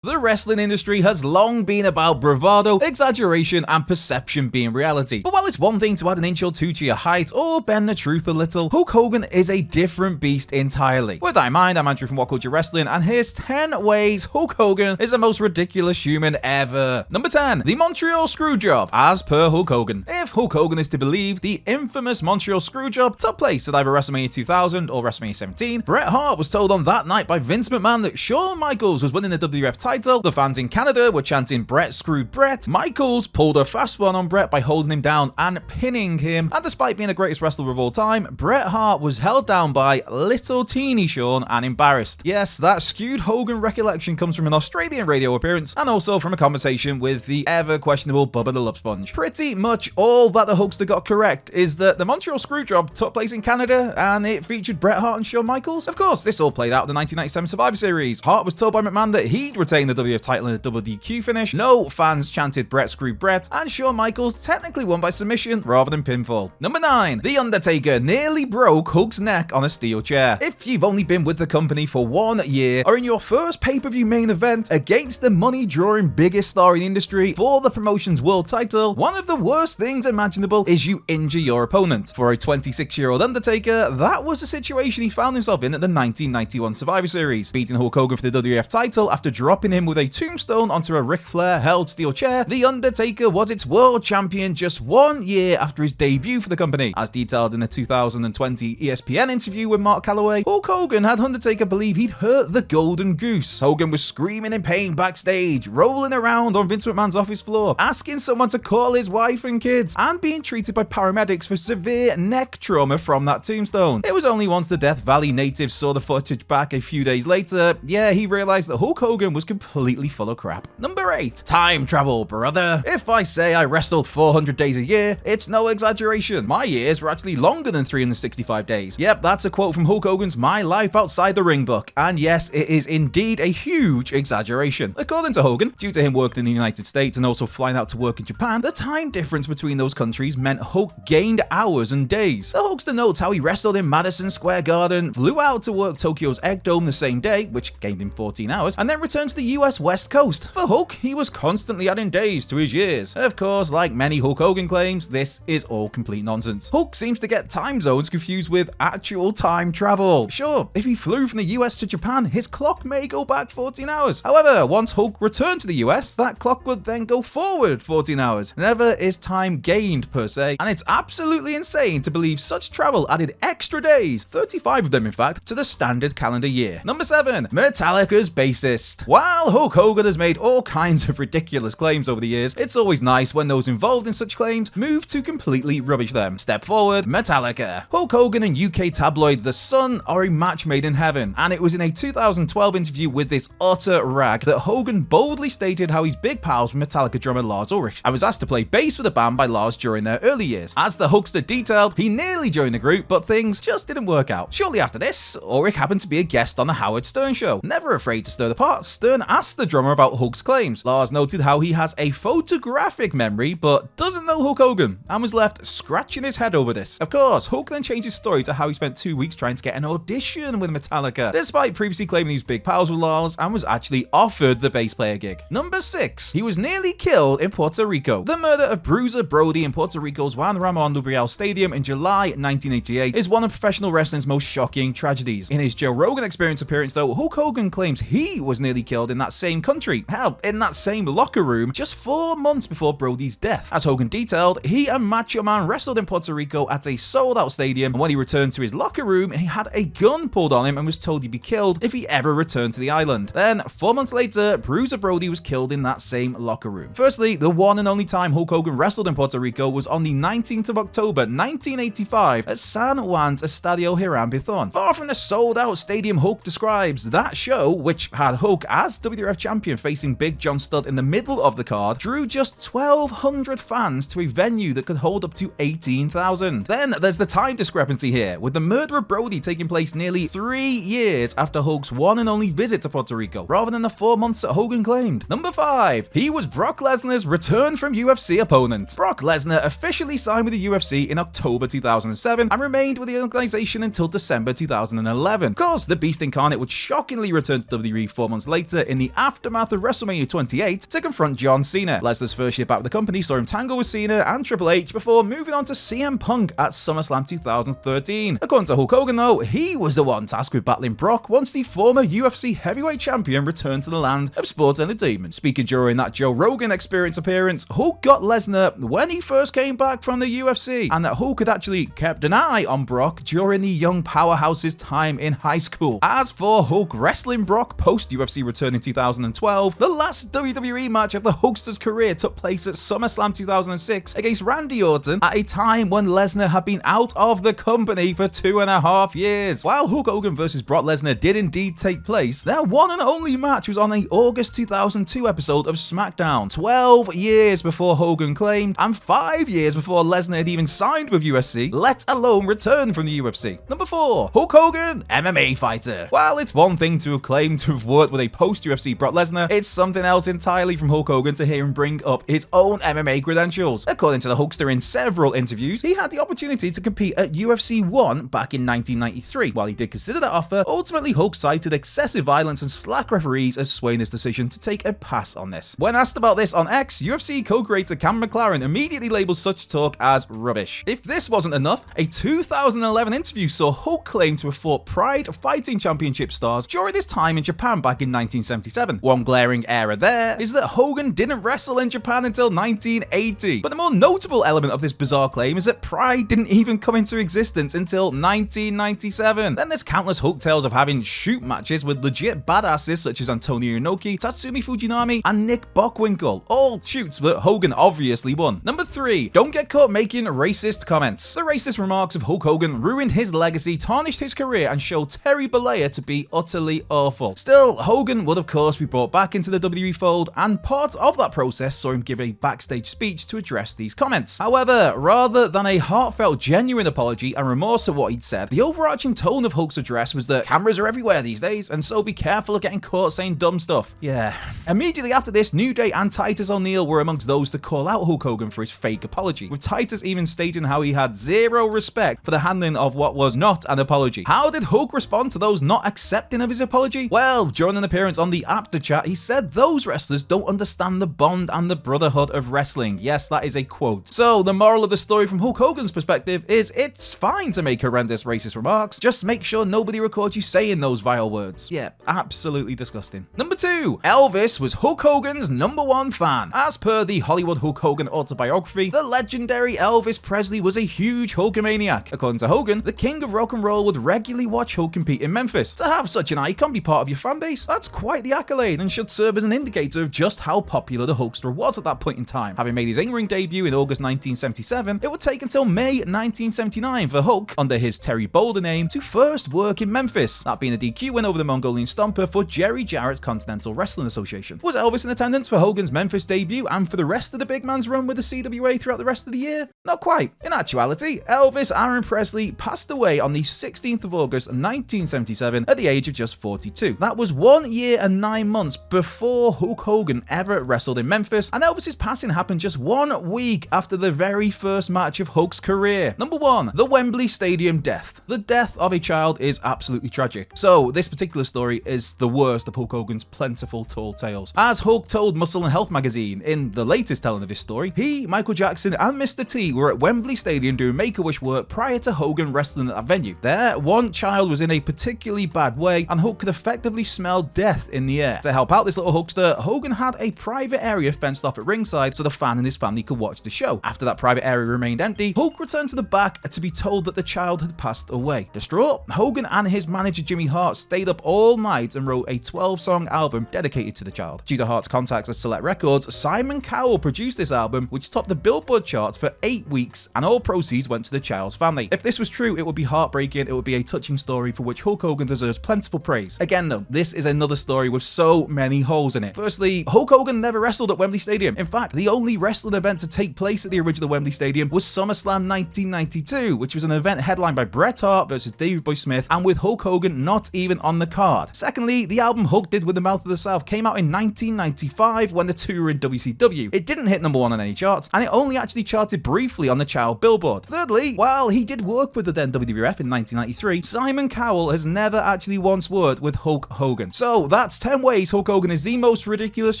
The wrestling industry has long been about bravado, exaggeration, and perception being reality. But while it's one thing to add an inch or two to your height or bend the truth a little, Hulk Hogan is a different beast entirely. With that in mind, I'm Andrew from What Culture Wrestling, and here's 10 ways Hulk Hogan is the most ridiculous human ever. Number 10, the Montreal Screw Job. As per Hulk Hogan, if Hulk Hogan is to believe, the infamous Montreal Screw Job took place at either WrestleMania 2000 or WrestleMania 17. Bret Hart was told on that night by Vince McMahon that Shawn Michaels was winning the WWF title. The fans in Canada were chanting "Bret screwed Bret." Michaels pulled a fast one on Bret by holding him down and pinning him. And despite being the greatest wrestler of all time, Bret Hart was held down by little teeny Shawn and embarrassed. Yes, that skewed Hogan recollection comes from an Australian radio appearance and also from a conversation with the ever questionable Bubba the Love Sponge. Pretty much all that the Hulkster got correct is that the Montreal Screw Job took place in Canada and it featured Bret Hart and Shawn Michaels. Of course, this all played out in the 1997 Survivor Series. Hart was told by McMahon that he'd retain the WWF title in a double DQ finish. No fans chanted "Bret screwed Bret," and Shawn Michaels technically won by submission rather than pinfall. Number 9, The Undertaker nearly broke Hulk's neck on a steel chair. If you've only been with the company for 1 year or in your first pay-per-view main event against the money-drawing biggest star in the industry for the promotion's world title, one of the worst things imaginable is you injure your opponent. For a 26-year-old Undertaker, that was the situation he found himself in at the 1991 Survivor Series. Beating Hulk Hogan for the WWF title after dropping him with a tombstone onto a Ric Flair held steel chair, The Undertaker was its world champion just 1 year after his debut for the company. As detailed in the 2020 ESPN interview with Mark Calloway, Hulk Hogan had Undertaker believe he'd hurt the golden goose. Hogan was screaming in pain backstage, rolling around on Vince McMahon's office floor, asking someone to call his wife and kids, and being treated by paramedics for severe neck trauma from that tombstone. It was only once the Death Valley natives saw the footage back a few days later, he realized that Hulk Hogan was completely full of crap. Number 8, time travel, brother. If I say I wrestled 400 days a year, it's no exaggeration. My years were actually longer than 365 days. Yep, that's a quote from Hulk Hogan's My Life Outside the Ring book, and yes, it is indeed a huge exaggeration. According to Hogan, due to him working in the United States and also flying out to work in Japan, the time difference between those countries meant Hulk gained hours and days. The Hulkster notes how he wrestled in Madison Square Garden, flew out to work Tokyo's Egg Dome the same day, which gained him 14 hours, and then returned to the US West Coast. For Hulk, he was constantly adding days to his years. Of course, like many Hulk Hogan claims, this is all complete nonsense. Hulk seems to get time zones confused with actual time travel. Sure, if he flew from the US to Japan, his clock may go back 14 hours. However, once Hulk returned to the US, that clock would then go forward 14 hours. Never is time gained per se, and it's absolutely insane to believe such travel added extra days, 35 of them in fact, to the standard calendar year. Number 7, Metallica's bassist. While Hulk Hogan has made all kinds of ridiculous claims over the years, it's always nice when those involved in such claims move to completely rubbish them. Step forward, Metallica. Hulk Hogan and UK tabloid The Sun are a match made in heaven, and it was in a 2012 interview with this utter rag that Hogan boldly stated how he's big pals with Metallica drummer Lars Ulrich and was asked to play bass for the band by Lars during their early years. As the Hulkster detailed, he nearly joined the group, but things just didn't work out. Shortly after this, Ulrich happened to be a guest on the Howard Stern show. Never afraid to stir the pot, Stern asked the drummer about Hulk's claims. Lars noted how he has a photographic memory but doesn't know Hulk Hogan and was left scratching his head over this. Of course, Hulk then changed his story to how he spent 2 weeks trying to get an audition with Metallica, despite previously claiming he was big pals with Lars and was actually offered the bass player gig. Number 6, he was nearly killed in Puerto Rico. The murder of Bruiser Brody in Puerto Rico's Juan Ramon Lubriel Stadium in July 1988 is one of professional wrestling's most shocking tragedies. In his Joe Rogan Experience appearance though, Hulk Hogan claims he was nearly killed in that same country. Hell, in that same locker room just 4 months before Brody's death. As Hogan detailed, he and Macho Man wrestled in Puerto Rico at a sold-out stadium, and when he returned to his locker room, he had a gun pulled on him and was told he'd be killed if he ever returned to the island. Then, 4 months later, Bruiser Brody was killed in that same locker room. Firstly, the one and only time Hulk Hogan wrestled in Puerto Rico was on the 19th of October 1985 at San Juan's Estadio Hiram Bithon. Far from the sold-out stadium Hulk describes, that show, which had Hulk as WWF champion facing Big John Studd in the middle of the card, drew just 1,200 fans to a venue that could hold up to 18,000. Then there's the time discrepancy here, with the murder of Brody taking place nearly 3 years after Hulk's one and only visit to Puerto Rico, rather than the 4 months that Hogan claimed. Number 5, he was Brock Lesnar's return from UFC opponent. Brock Lesnar officially signed with the UFC in October 2007 and remained with the organization until December 2011. Of course, the Beast Incarnate would shockingly return to WWE 4 months later in the aftermath of WrestleMania 28 to confront John Cena. Lesnar's first year back with the company saw him tangle with Cena and Triple H before moving on to CM Punk at SummerSlam 2013. According to Hulk Hogan though, he was the one tasked with battling Brock once the former UFC heavyweight champion returned to the land of sports entertainment. Speaking during that Joe Rogan Experience appearance, Hulk got Lesnar when he first came back from the UFC, and that Hulk had actually kept an eye on Brock during the young powerhouse's time in high school. As for Hulk wrestling Brock post-UFC return in 2012, the last WWE match of the Hulkster's career took place at SummerSlam 2006 against Randy Orton at a time when Lesnar had been out of the company for 2.5 years. While Hulk Hogan vs. Brock Lesnar did indeed take place, their one and only match was on the August 2002 episode of SmackDown, 12 years before Hogan claimed, and 5 years before Lesnar had even signed with UFC, let alone returned from the UFC. Number 4, Hulk Hogan, MMA fighter. While it's one thing to claim to have worked with a post-UFC Brock Lesnar, it's something else entirely from Hulk Hogan to hear him bring up his own MMA credentials. According to the Hulkster in several interviews, he had the opportunity to compete at UFC 1 back in 1993. While he did consider that offer, ultimately Hulk cited excessive violence and slack referees as swaying his decision to take a pass on this. When asked about this on X, UFC co-creator Cam McLaren immediately labeled such talk as rubbish. If this wasn't enough, a 2011 interview saw Hulk claim to have fought Pride Fighting Championship stars during his time in Japan back in 1977. One glaring error there is that Hogan didn't wrestle in Japan until 1980. But the more notable element of this bizarre claim is that Pride didn't even come into existence until 1997. Then there's countless Hulk tales of having shoot matches with legit badasses such as Antonio Inoki, Tatsumi Fujinami, and Nick Bockwinkel. All shoots that Hogan obviously won. Number 3, don't get caught making racist comments. The racist remarks of Hulk Hogan ruined his legacy, tarnished his career, and showed Terry Bollea to be utterly awful. Still, Hogan would of course be brought back into the WWE fold, and part of that process saw him give a backstage speech to address these comments. However, rather than a heartfelt, genuine apology and remorse for what he'd said, the overarching tone of Hulk's address was that cameras are everywhere these days, and so be careful of getting caught saying dumb stuff. Yeah. Immediately after this, New Day and Titus O'Neil were amongst those to call out Hulk Hogan for his fake apology, with Titus even stating how he had zero respect for the handling of what was not an apology. How did Hulk respond to those not accepting of his apology? Well, during an appearance on the After Chat, he said those wrestlers don't understand the bond and the brotherhood of wrestling. Yes, that is a quote. So the moral of the story from Hulk Hogan's perspective is it's fine to make horrendous racist remarks, just make sure nobody records you saying those vile words. Yeah, absolutely disgusting. Number 2, Elvis was Hulk Hogan's #1 fan. As per the Hollywood Hulk Hogan autobiography, the legendary Elvis Presley was a huge Hulkamaniac. According to Hogan, the king of rock and roll would regularly watch Hulk compete in Memphis. To have such an icon be part of your fan base, that's quite the accolade and should serve as an indicator of just how popular the Hulkster was at that point in time. Having made his in-ring debut in August 1977, it would take until May 1979 for Hulk, under his Terry Boulder name, to first work in Memphis, that being a DQ win over the Mongolian Stomper for Jerry Jarrett's Continental Wrestling Association. Was Elvis in attendance for Hogan's Memphis debut and for the rest of the big man's run with the CWA throughout the rest of the year? Not quite. In actuality, Elvis Aaron Presley passed away on the 16th of August 1977 at the age of just 42. That was 1 year and 9 months before Hulk Hogan ever wrestled in Memphis, and Elvis's passing happened just 1 week after the very first match of Hulk's career. Number 1, the Wembley Stadium death. The death of a child is absolutely tragic. So this particular story is the worst of Hulk Hogan's plentiful tall tales. As Hulk told Muscle and Health magazine in the latest telling of his story, he, Michael Jackson, and Mr. T were at Wembley Stadium doing Make-A-Wish work prior to Hogan wrestling at that venue. There, one child was in a particularly bad way, and Hulk could effectively smell death in the air. To help out this little Hulkster, Hogan had a private area fenced off at ringside so the fan and his family could watch the show. After that private area remained empty, Hulk returned to the back to be told that the child had passed away. Distraught, Hogan and his manager Jimmy Hart stayed up all night and wrote a 12-song album dedicated to the child. Due to Hart's contacts at Select Records, Simon Cowell produced this album, which topped the Billboard charts for 8 weeks, and all proceeds went to the child's family. If this was true, it would be heartbreaking, it would be a touching story for which Hulk Hogan deserves plentiful praise. Again though, this is another story with so many holes in it. Firstly, Hulk Hogan never wrestled at Wembley Stadium. In fact, the only wrestling event to take place at the original Wembley Stadium was SummerSlam 1992, which was an event headlined by Bret Hart versus Davey Boy Smith, and with Hulk Hogan not even on the card. Secondly, the album Hulk Did with the Mouth of the South came out in 1995 when the two were in WCW. It didn't hit #1 on any charts, and it only actually charted briefly on the child Billboard. Thirdly, while he did work with the then WWF in 1993, Simon Cowell has never actually once worked with Hulk Hogan. So that's 10 ways Hulk Hogan is the most ridiculous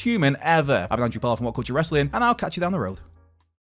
human ever. I've been Andrew Paul from What Culture Wrestling, and I'll catch you down the road.